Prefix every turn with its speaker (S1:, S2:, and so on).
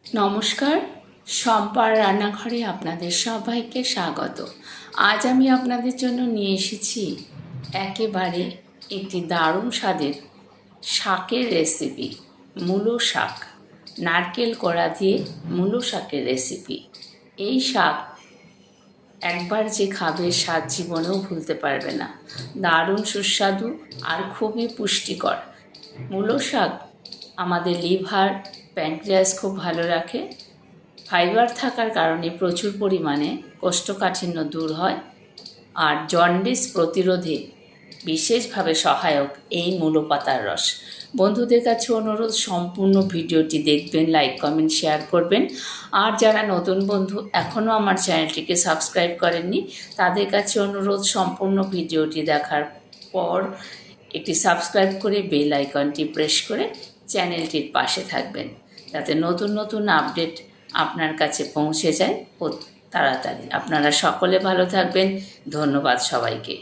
S1: নমস্কার, শম্পার রান্নাঘরে আপনাদের সবাইকে স্বাগত। আজ আমি আপনাদের জন্য নিয়ে এসেছি একেবারে একটি দারুণ স্বাদের শাকের রেসিপি। মূলো শাক, নারকেল কোড়া দিয়ে মূলো শাকের রেসিপি। এই শাক একবার যে খাবে স্বাদ জীবনেও ভুলতে পারবে না। দারুণ সুস্বাদু আর খুবই পুষ্টিকর। মূলো শাক আমাদের লিভার, প্যানক্রিয়াস খুব ভালো রাখে। ফাইবার থাকার কারণে প্রচুর পরিমাণে কোষ্ঠকাঠিন্য দূর হয় আর জন্ডিস প্রতিরোধে বিশেষভাবে সহায়ক এই মূলো পাতার রস। বন্ধুদের কাছে অনুরোধ, সম্পূর্ণ ভিডিওটি দেখবেন, লাইক কমেন্ট শেয়ার করবেন। আর যারা নতুন বন্ধু এখনও আমার চ্যানেলটিকে সাবস্ক্রাইব করেননি, তাদের কাছে অনুরোধ, সম্পূর্ণ ভিডিওটি দেখার পর একটি সাবস্ক্রাইব করে বেল আইকনটি প্রেস করে চ্যানেলটির পাশে থাকবেন, যাতে নতুন নতুন আপডেট আপনার কাছে পৌঁছে যায় ও তাড়াতাড়ি। আপনারা সকলে ভালো থাকবেন। ধন্যবাদ সবাইকে।